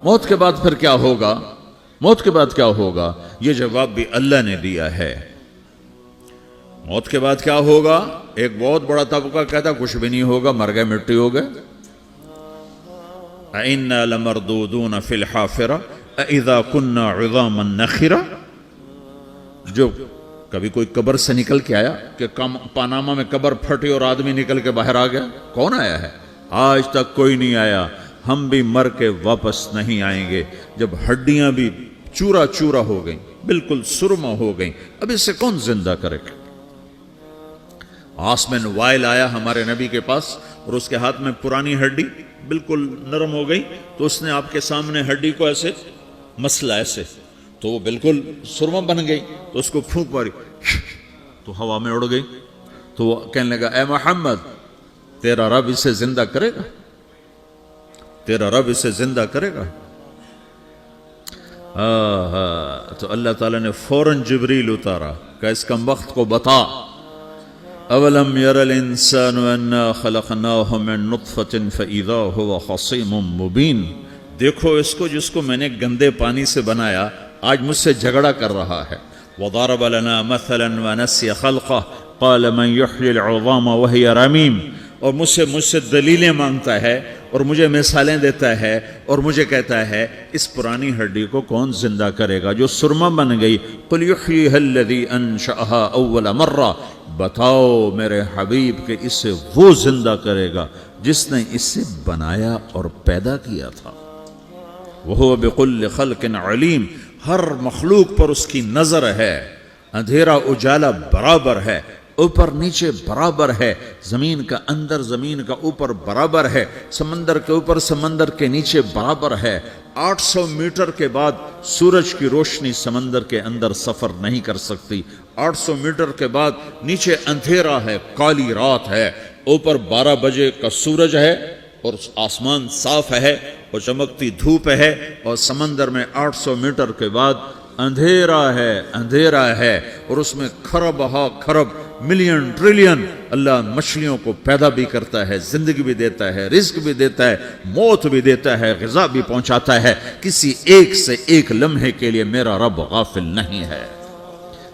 موت کے بعد پھر کیا ہوگا؟ موت کے بعد کیا ہوگا؟ یہ جواب بھی اللہ نے دیا ہے۔ موت کے بعد کیا ہوگا؟ ایک بہت بڑا طبقہ کہتا کچھ بھی نہیں ہوگا، مر گئے، مٹی ہو گئے۔ اِنَّا لَمَرْدُودُونَ فِي الْحَافِرَةِ اِذَا كُنَّا عِظَامًا نَخِرَةً۔ جو کبھی کوئی قبر سے نکل کے آیا کہ پاناما میں قبر پھٹی اور آدمی نکل کے باہر آ گیا؟ کون آیا ہے؟ آج تک کوئی نہیں آیا۔ ہم بھی مر کے واپس نہیں آئیں گے۔ جب ہڈیاں بھی چورا چورا ہو گئیں، بالکل سرما ہو گئیں، اب اسے کون زندہ کرے گا؟ آسمین وائل آیا ہمارے نبی کے پاس اور اس کے ہاتھ میں پرانی ہڈی بالکل نرم ہو گئی، تو اس نے آپ کے سامنے ہڈی کو ایسے مسلا، ایسے تو وہ بالکل سرما بن گئی، تو اس کو پھونک ماری تو ہوا میں اڑ گئی۔ تو وہ کہنے لگا اے محمد، تیرا رب اسے زندہ کرے گا؟ تیرا رب اسے زندہ کرے گا؟ تو اللہ تعالیٰ نے فوراً جبریل اتارا کہ اس کم وقت کو بتا، اولم یر الانسان انا خلقناہ من نطفۃ فاذا هو خصیم مبین۔ دیکھو اس کو جس کو میں نے گندے پانی سے بنایا، آج مجھ سے جھگڑا کر رہا ہے۔ وضرب لنا مثلا ونسی خلقہ قال من یحیی العظام وہی رمیم۔ اور مجھ سے دلیلیں مانگتا ہے اور مجھے مثالیں دیتا ہے اور مجھے کہتا ہے اس پرانی ہڈی کو کون زندہ کرے گا جو سرما بن گئی؟ قل یحییھا الذی انشأھا اول مرہ۔ بتاؤ میرے حبیب کہ اسے وہ زندہ کرے گا جس نے اسے بنایا اور پیدا کیا تھا۔ وہو بکل خلق علیم۔ ہر مخلوق پر اس کی نظر ہے، اندھیرا اجالا برابر ہے، اوپر نیچے برابر ہے، زمین کا اندر زمین کا اوپر برابر ہے، سمندر کے اوپر سمندر کے نیچے برابر ہے۔ 800 میٹر کے بعد سورج کی روشنی سمندر کے اندر سفر نہیں کر سکتی۔ 800 میٹر کے بعد نیچے اندھیرا ہے، کالی رات ہے، اوپر 12 بجے کا سورج ہے اور آسمان صاف ہے اور چمکتی دھوپ ہے، اور سمندر میں 800 میٹر کے بعد اندھیرا ہے اور اس میں کھرب ہا کھرب ملین ٹریلین اللہ مچھلیوں کو پیدا بھی کرتا ہے، زندگی بھی دیتا ہے، رزق بھی دیتا ہے، موت بھی دیتا ہے، غذا بھی پہنچاتا ہے۔ کسی ایک سے ایک لمحے کے لیے میرا رب غافل نہیں ہے۔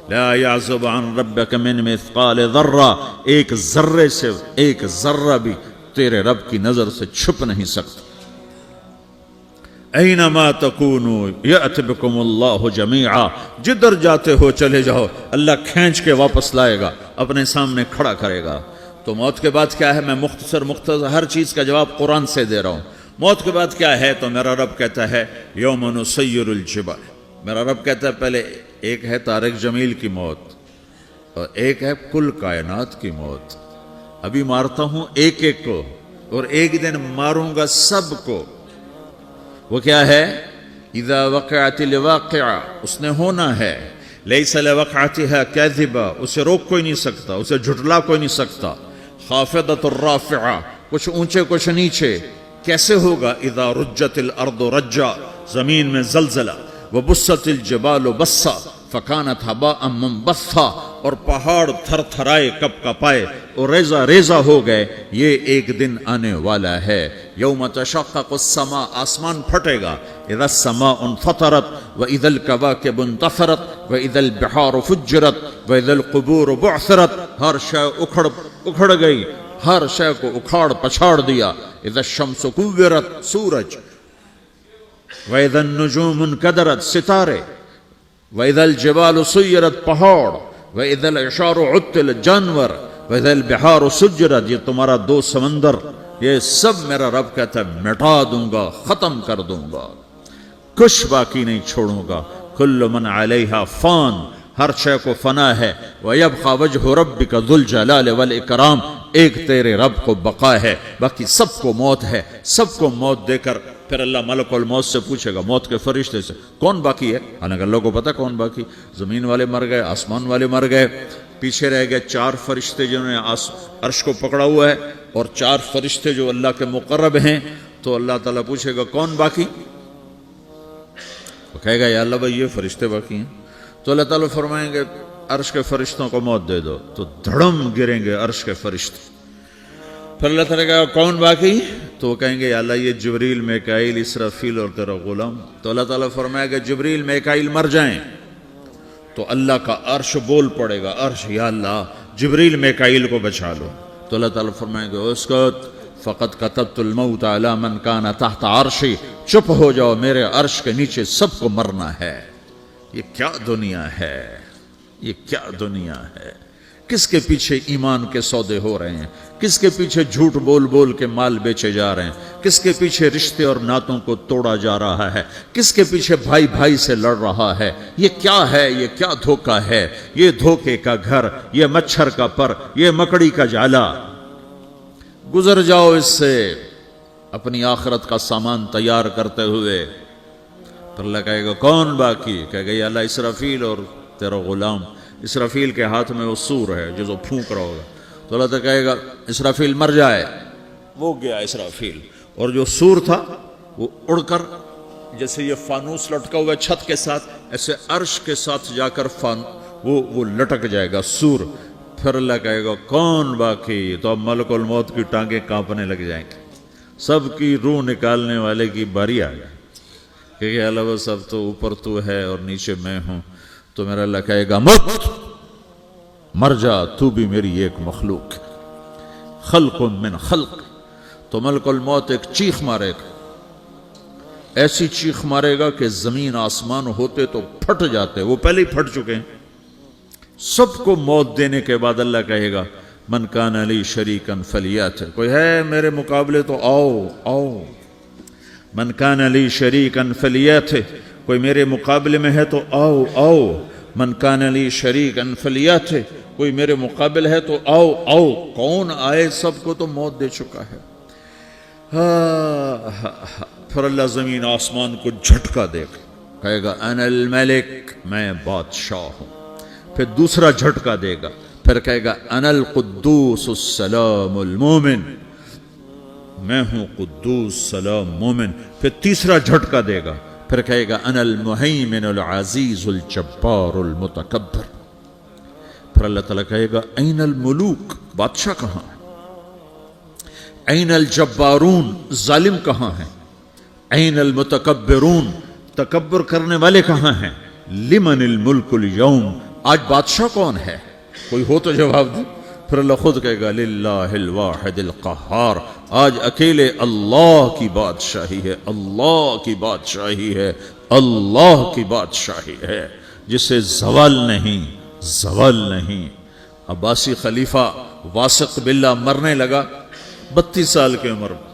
لا يعزب عن ربك من مثقال ذرہ۔ ایک ذرے سے ایک ذرہ بھی تیرے رب کی نظر سے چھپ نہیں سکتا۔ اینما تکونوا یأت بکم اللہ جمیعا۔ جدھر جاتے ہو چلے جاؤ، اللہ کھینچ کے واپس لائے گا، اپنے سامنے کھڑا کرے گا۔ تو موت کے بعد کیا ہے؟ میں مختصر ہر چیز کا جواب قرآن سے دے رہا ہوں۔ موت کے بعد کیا ہے؟ تو میرا رب کہتا ہے یوم نسیر الجبال۔ میرا رب کہتا ہے پہلے ایک ہے طارق جمیل کی موت اور ایک ہے کل کائنات کی موت۔ ابھی مارتا ہوں ایک ایک کو اور ایک دن ماروں گا سب کو۔ وہ کیا ہے؟ اذا وقعت الواقعہ، اس نے ہونا ہے۔ لیس لوقعتها کاذبہ، اسے روک کوئی نہیں سکتا، اسے جھٹلا کوئی نہیں سکتا۔ خافضۃ الرافعہ، کچھ اونچے کچھ نیچے۔ کیسے ہوگا؟ اذا رجت الارض رجا، زمین میں زلزلہ۔ وبست الجبال بسا فکانت ہباء منبثا، اور پہاڑ تھر تھرائے کپ کپائے اور ریزہ ریزہ ہو گئے۔ یہ ایک دن آنے والا ہے۔ یوم تشقق السماء، آسمان پھٹے گا۔ اذا السماء انفطرت واذا الكواكب انتثرت واذا البحار فجرت واذا القبور بعثرت۔ ہر شے اکھڑ گئی، ہر شے کو اکھاڑ پچھاڑ دیا۔ اذا الشمس کورت، سورج۔ وَإِذَا النُّجُومُ انْكَدَرَتْ، ستارے۔ وَإِذَا الْجِبَالُ سُيِّرَتْ، پہاڑ۔ وَإِذَا الْعِشَارُ عُطِّلَتْ، جانور۔ وَإِذَا الْبِحَارُ سُجِّرَتْ، یہ تمہارا دو سمندر، یہ سب میرا رب کہتا ہے مٹا دوں گا، ختم کر دوں گا، کچھ باقی نہیں چھوڑوں گا۔ كُلُّ مَنْ عَلَيْهَا فان، ہر شے کو فنا ہے۔ وَيَبْقَى وَجْهُ رَبِّكَ ذُو الْجَلَالِ وَالْإِكْرَامِ، ایک تیرے رب کو بقا ہے، باقی سب کو موت ہے۔ سب کو موت دے کر پھر اللہ ملک الموت سے پوچھے گا، موت کے فرشتے سے، کون باقی ہے؟ حالانکہ اللہ کو پتا کون باقی۔ زمین والے مر گئے، آسمان والے مر گئے، پیچھے رہ گئے 4 فرشتے جنہوں نے عرش کو پکڑا ہوا ہے، اور 4 فرشتے جو اللہ کے مقرب ہیں۔ تو اللہ تعالیٰ پوچھے گا کون باقی؟ وہ کہے گا یا اللہ بھائی یہ فرشتے باقی ہیں۔ تو اللہ تعالیٰ فرمائیں گے عرش کے فرشتوں کو موت دے دو، تو دھڑم گریں گے عرش کے فرشتے۔ پھر اللہ تعالیٰ کہا کون باقی؟ تو وہ کہیں گے یا اللہ یہ جبریل میکائیل اسرافیل اور تیرا غلام. تو اللہ تعالیٰ فرمائے گا جبریل میکائیل مر جائیں تو اللہ کا عرش بول پڑے گا, عرش یا اللہ جبریل میکائیل کو بچا لو. تو اللہ تعالیٰ فرمائے گا اسکت فقط کتبت الموت علی من کان تحت عرشی, چپ ہو جاؤ میرے عرش کے نیچے سب کو مرنا ہے. یہ کیا دنیا ہے, یہ کیا دنیا ہے. کس کے پیچھے ایمان کے سودے ہو رہے ہیں, کس کے پیچھے جھوٹ بول بول کے مال بیچے جا رہے ہیں, کس کے پیچھے رشتے اور ناتوں کو توڑا جا رہا ہے, کس کے پیچھے بھائی بھائی سے لڑ رہا ہے. یہ کیا ہے, یہ کیا دھوکہ ہے, یہ دھوکے کا گھر, یہ مچھر کا پر, یہ مکڑی کا جالا. گزر جاؤ اس سے اپنی آخرت کا سامان تیار کرتے ہوئے. پھر اللہ کہے گا کون باقی؟ کہے گا یا اللہ اسرافیل اور تیرا غلام. اسرافیل کے ہاتھ میں وہ سور ہے جو پھونک رہا ہوگا. تو اللہ تعالیٰ کہے گا اسرافیل مر جائے, وہ گیا اسرافیل. اور جو سور تھا وہ اڑ کر جیسے یہ فانوس لٹکا ہوا ہے چھت کے ساتھ, ایسے عرش کے ساتھ جا کر وہ لٹک جائے گا سور. پھر اللہ کہے گا کون باقی؟ تو اب ملک الموت کی ٹانگیں کانپنے لگ جائیں گے, سب کی روح نکالنے والے کی باری آ گئی کہ اللہ وہ سب تو اوپر تو ہے اور نیچے میں ہوں. تو میرا اللہ کہے گا مت, مر جا, تو بھی میری ایک مخلوق, خلق من خلق. تو ملک الموت ایک چیخ مارے گا, ایسی چیخ مارے گا کہ زمین آسمان ہوتے تو پھٹ جاتے, وہ پہلے ہی پھٹ چکے ہیں. سب کو موت دینے کے بعد اللہ کہے گا من کان لی شریکن فلیات, کوئی ہے میرے مقابلے تو آؤ آؤ. من کان لی شریکن فلیات, کوئی میرے مقابلے میں ہے تو آؤ آؤ. من کان لی شریکن فلیات, کوئی میرے مقابل ہے تو آؤ آؤ. کون آئے؟ سب کو تو موت دے چکا ہے. پھر اللہ زمین آسمان کو جھٹکا دے گا, کہے گا انا الملک, میں بادشاہ ہوں. پھر دوسرا جھٹکا دے گا, پھر کہے گا انا القدوس السلام المومن, میں ہوں قدوس سلام مومن. پھر تیسرا جھٹکا دے گا, پھر کہے گا انا المہیمن العزیز الجبار المتکبر. پھر اللہ تعالیٰ کہے گا این الملوک, بادشاہ کہاں ہے؟ این الجبارون, ظالم کہاں ہیں؟ این المتکبرون, تکبر کرنے والے کہاں ہیں؟ لمن الملک اليوم, آج بادشاہ کون ہے؟ کوئی ہو تو جواب دے. پھر اللہ خود کہے گا للہ الواحد القہار, آج اکیلے اللہ کی بادشاہی ہے, اللہ کی بادشاہی ہے, اللہ کی بادشاہی ہے, جسے زوال نہیں, زوال نہیں. عباسی خلیفہ واثق باللہ مرنے لگا 32 سال کی عمر میں.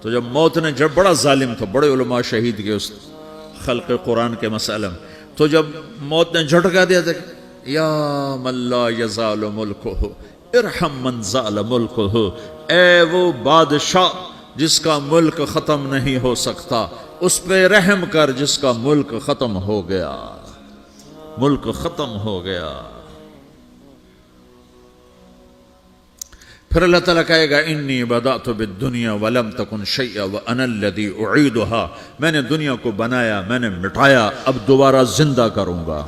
تو جب موت نے, جب بڑا ظالم تھا, بڑے علماء شہید کے اس خلق قرآن کے مسئلہ میں, تو جب موت نے جھٹکا دیا تھا یا من لا یزال ملکہ ارحم من زال ملکہ, اے وہ بادشاہ جس کا ملک ختم نہیں ہو سکتا, اس پہ رحم کر جس کا ملک ختم ہو گیا, ملک ختم ہو گیا. پھر اللہ تعالیٰ کہے گا انی بدأت بالدنیا ولم تکن شیئا وانا الذی اعیدہا, میں نے دنیا کو بنایا, میں نے مٹایا, اب دوبارہ زندہ کروں گا.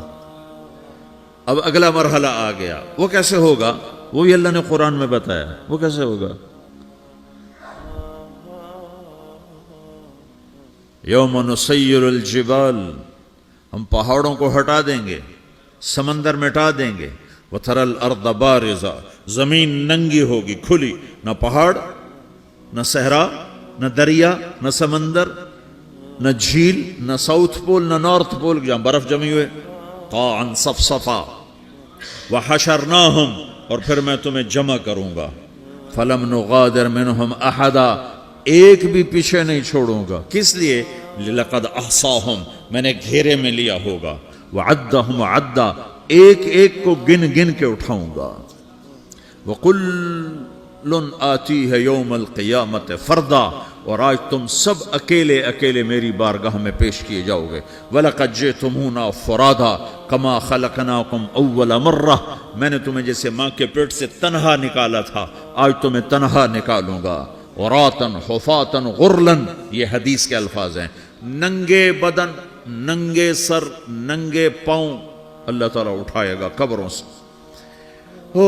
اب اگلا مرحلہ آ گیا, وہ کیسے ہوگا؟ وہ بھی اللہ نے قرآن میں بتایا. وہ کیسے ہوگا؟ یوم نسیر الجبال, ہم پہاڑوں کو ہٹا دیں گے, سمندر مٹا دیں گے. وَتَرَى الْأَرْضَ بَارِزَةً, زمین ننگی ہوگی, کھلی, نہ پہاڑ, نہ صحرا, نہ دریا, نہ سمندر, نہ جھیل, نہ ساؤتھ پول, نہ نارتھ پول جہاں برف جمی ہوئے. قَاعًا صَفْصَفًا وَحَشَرْنَاهُمْ, اور پھر میں تمہیں جمع کروں گا. فَلَمْ نُغَادِرْ مِنْهُمْ أَحَدًا, ایک بھی پیچھے نہیں چھوڑوں گا. کس لیے؟ لَقَدْ أَحْصَاهُمْ, میں نے گھیرے میں لیا ہوگا. وَعَدَّهُمْ عَدًّا, ایک ایک کو گن گن کے اٹھاؤں گا. وَقُلٌّ آتِيهَ يَوْمَ الْقِيَامَةِ فَرْدًا, اور آج تم سب اکیلے اکیلے میری بارگاہ میں پیش کیے جاؤ گے. وَلَقَدْ جِئْتُمُونَا فُرَادًا كَمَا خَلَقْنَاكُمْ أَوَّلَ مَرَّةٍ, میں نے تمہیں جیسے ماں کے پیٹ سے تنہا نکالا تھا, آج تمہیں تنہا نکالوں گا. عُرَاةً حُفَاةً غُرْلًا, یہ حدیث کے الفاظ ہیں. ننگے بدن, ننگے سر, ننگے پاؤں اللہ تعالیٰ اٹھائے گا قبروں سے. ہو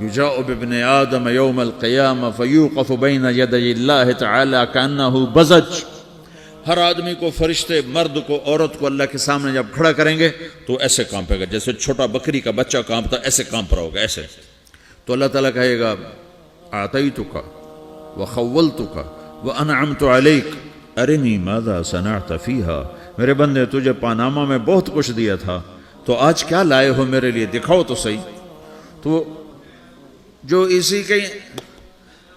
یجاء بابن آدم یوم القیامہ فیوقف بین یدی اللہ تعالی کانہ بزج، ہر آدمی کو، فرشتے، مرد کو، عورت کو اللہ کے سامنے جب کھڑا کریں گے تو ایسے کانپے گا جیسے چھوٹا بکری کا بچہ کانپتا، ایسے کانپ رہا ہوگا ایسے. تو اللہ تعالیٰ کہے گا اعطیتک وخولتک وانعمت علیک ارنی ماذا صنعت فیہا، میرے بندے تجھے پاناما میں بہت کچھ دیا تھا، تو آج کیا لائے ہو میرے لیے، دکھاؤ تو صحیح. تو جو اسی کے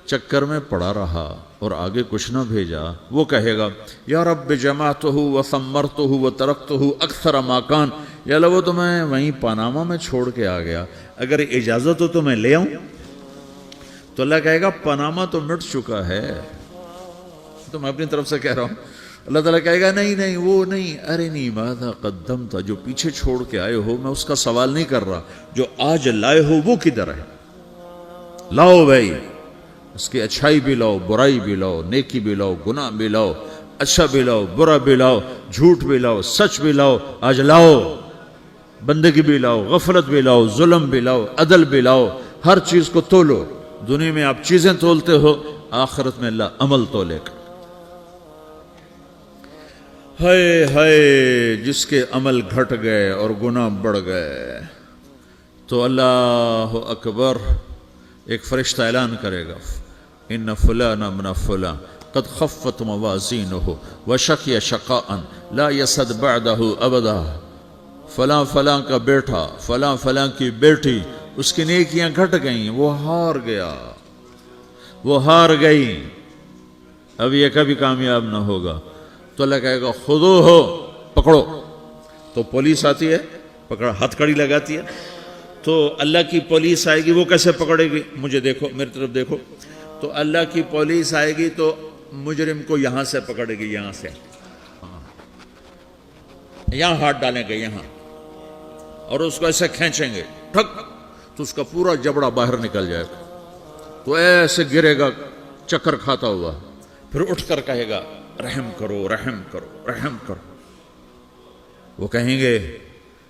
چکر میں پڑا رہا اور آگے کچھ نہ بھیجا، وہ کہے گا یا رب جمعتہ وثمرتہ وترکتہ اکثر ما کان، یا اللہ وہ تو میں وہیں پاناما میں چھوڑ کے آ گیا، اگر اجازت ہو تو میں لے آؤں. تو اللہ کہے گا پاناما تو مٹ چکا ہے، تو میں اپنی طرف سے کہہ رہا ہوں. اللہ تعالیٰ کہے گا نہیں نہیں وہ نہیں، ارنی ماذا قدمت، جو پیچھے چھوڑ کے آئے ہو میں اس کا سوال نہیں کر رہا، جو آج لائے ہو وہ کدھر ہے، لاؤ بھائی، اس کی اچھائی بھی لاؤ، برائی بھی لاؤ، نیکی بھی لاؤ، گناہ بھی لاؤ، اچھا بھی لاؤ، برا بھی لاؤ، جھوٹ بھی لاؤ، سچ بھی لاؤ، آج لاؤ، بندگی بھی لاؤ، غفلت بھی لاؤ، ظلم بھی لاؤ، عدل بھی لاؤ، ہر چیز کو تولو. دنیا میں آپ چیزیں تولتے ہو، آخرت میں اللہ عمل تولے گا. ہائے ہائے جس کے عمل گھٹ گئے اور گناہ بڑھ گئے. تو اللہ اکبر، ایک فرشتہ اعلان کرے گا ان فلان من فلان قد خفت موازینہ وشقی شقاء لا یسد بعدہ ابدا، فلاں فلاں کا بیٹا، فلاں فلاں کی بیٹی، اس کی نیکیاں گھٹ گئیں، وہ ہار گیا، وہ ہار گئی، اب یہ کبھی کامیاب نہ ہوگا. تو اللہ کہے گا خودو ہو، پکڑو. تو پولیس آتی ہے، پکڑا، ہتھ کڑی لگاتی ہے. تو اللہ کی پولیس آئے گی، وہ کیسے پکڑے گی، مجھے دیکھو، میری طرف دیکھو. تو اللہ کی پولیس آئے گی تو مجرم کو یہاں سے پکڑے گی، یہاں سے، یہاں ہاتھ ڈالیں گے یہاں، اور اس کو ایسے کھینچیں گے ٹھک، تو اس کا پورا جبڑا باہر نکل جائے گا. تو ایسے گرے گا چکر کھاتا ہوا، پھر اٹھ کر کہے گا رحم کرو، رحم کرو، رحم کرو. وہ کہیں گے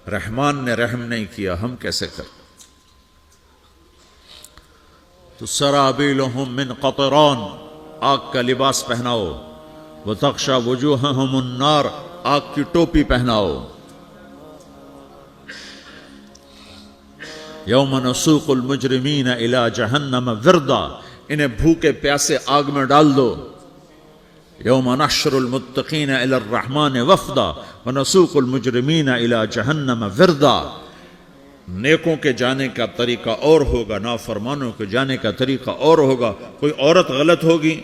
رحمان نے رحم نہیں کیا، ہم کیسے کریں. تو سرابیلہم من قطران، آگ کا لباس پہناؤ، وتغشا وجوہہم النار، آگ کی ٹوپی پہناؤ. یوم نسوق المجرمین الی جہنم وردا، انہیں بھوکے پیاسے آگ میں ڈال دو. یوم نحشر المتقین الی الرحمن وفدا ونسوق المجرمین الی جہنم وردا. نیکوں کے جانے کا طریقہ اور ہوگا، نافرمانوں کے جانے کا طریقہ اور ہوگا. کوئی عورت غلط ہوگی،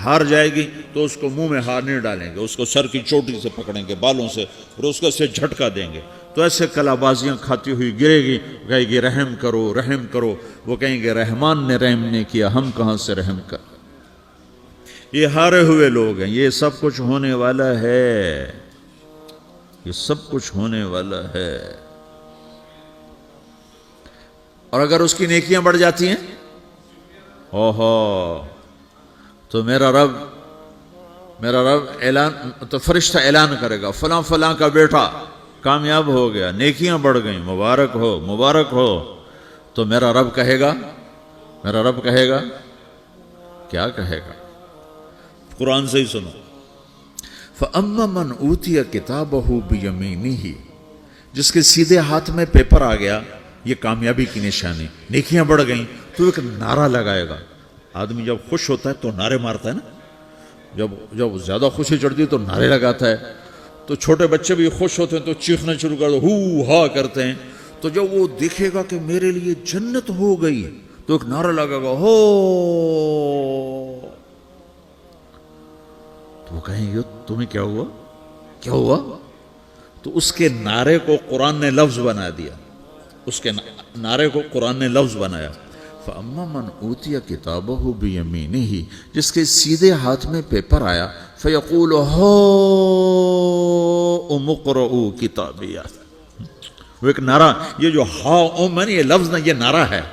ہار جائے گی، تو اس کو منہ میں ہار نہیں ڈالیں گے، اس کو سر کی چوٹی سے پکڑیں گے، بالوں سے، اور اس کو سے جھٹکا دیں گے. تو ایسے کلا بازیاں کھاتی ہوئی گرے گی، کہے گی رحم کرو، رحم کرو. وہ کہیں گے رحمان نے رحم نہیں کیا، ہم کہاں سے رحم کر. یہ ہارے ہوئے لوگ ہیں. یہ سب کچھ ہونے والا ہے، یہ سب کچھ ہونے والا ہے. اور اگر اس کی نیکیاں بڑھ جاتی ہیں، اوہو، تو میرا رب اعلان، تو فرشتہ اعلان کرے گا فلاں فلاں کا بیٹا کامیاب ہو گیا، نیکیاں بڑھ گئیں، مبارک ہو، مبارک ہو. تو میرا رب کہے گا کیا کہے گا؟ قرآن سے ہی سنو. فَأَمَّا مَنْ أُوتِيَ كِتَابَهُ بِيَمِينِهِ، جس کے سیدھے ہاتھ میں پیپر آ گیا، یہ کامیابی کی نشانی، نیکیاں بڑھ گئیں، تو ایک نعرہ لگائے گا. آدمی جب خوش ہوتا ہے تو نعرے مارتا ہے نا، جب زیادہ خوشی چڑھتی ہے تو نعرے لگاتا ہے. تو چھوٹے بچے بھی خوش ہوتے ہیں تو چیخنا شروع کر دو، ہو ہا کرتے ہیں. تو جب وہ دیکھے گا کہ میرے لیے جنت ہو گئی، تو ایک نعرہ لگے گا، ہو. تو وہ کہیں گے تمہیں کیا ہوا، کیا ہوا؟ تو اس کے نعرے کو قرآن نے لفظ بنا دیا، اس کے نعرے کو قرآن نے لفظ بنایا. فَأَمَّا مَنْ أُوتِيَ كِتَابَهُ بِيَمِينِهِ، جس کے سیدھے ہاتھ میں پیپر آیا، فَيَقُولُ هَاؤْمُ اقْرَءُوا كِتَابِيَهْ. وہ ایک نعرہ، یہ جو ہاؤم ہے نا، یہ لفظ نہ، یہ نعرہ ہے.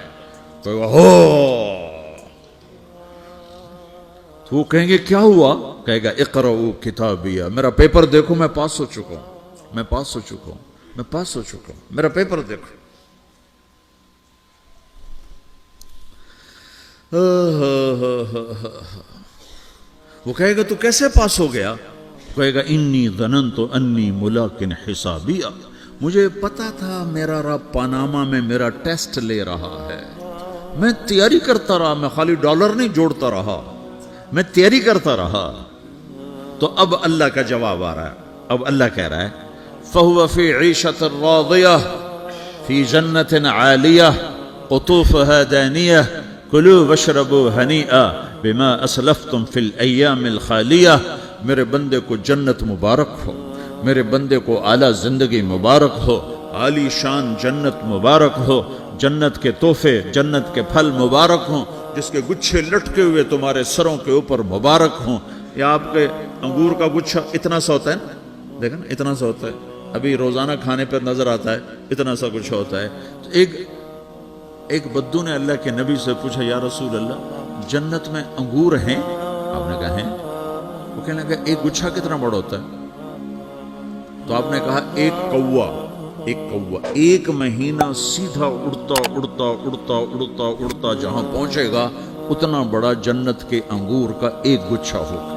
تو وہ کہیں گے کیا ہوا؟ کہے گا اقرؤوا کتابیہ، میرا پیپر دیکھو، میں پاس ہو چکا ہوں، میں پاس ہو چکا ہوں، میں پاس ہو چکا ہوں، میرا پیپر دیکھو. وہ کہے گا تو کیسے پاس ہو گیا؟ کہے گا انی ظننت انی ملاقن حسابیہ، مجھے پتا تھا میرا رب پاناما میں میرا ٹیسٹ لے رہا ہے، میں تیاری کرتا رہا، میں خالی ڈالر نہیں جوڑتا رہا، میں تیاری کرتا رہا۔ تو اب اللہ کا جواب آ رہا ہے، اب اللہ کہہ رہا ہے فَهُوَ فِي عِيشَةٍ رَاضِيَةٍ فِي جَنَّةٍ عَالِيَةٍ قُطُوفُهَا دَانِيَةٌ كُلُوا وَاشْرَبُوا هَنِيئًا بِمَا أَسْلَفْتُمْ فِي الْأَيَّامِ الْخَالِيَةِ، میرے بندے کو جنت مبارک ہو، میرے بندے کو اعلیٰ زندگی مبارک ہو، عالی شان جنت مبارک ہو، جنت کے تحفے، جنت کے پھل مبارک ہوں، جس کے گچھے لٹکے ہوئے تمہارے سروں کے اوپر مبارک ہوں۔ یا آپ کے انگور کا گچھا اتنا سا ہوتا ہے نا، دیکھیں نا اتنا سا ہوتا ہے، ابھی روزانہ کھانے پر نظر آتا ہے، اتنا سا کچھ ہوتا ہے۔ ایک بدو نے اللہ کے نبی سے پوچھا یا رسول اللہ جنت میں انگور ہیں؟ آپ نے کہا ہیں۔ وہ کہنے لگا ایک گچھا کتنا بڑا ہوتا ہے؟ تو آپ نے کہا ایک مہینہ سیدھا اڑتا اڑتا اڑتا اڑتا اڑتا جہاں پہنچے گا اتنا بڑا جنت کے انگور کا ایک گچھا ہوگا۔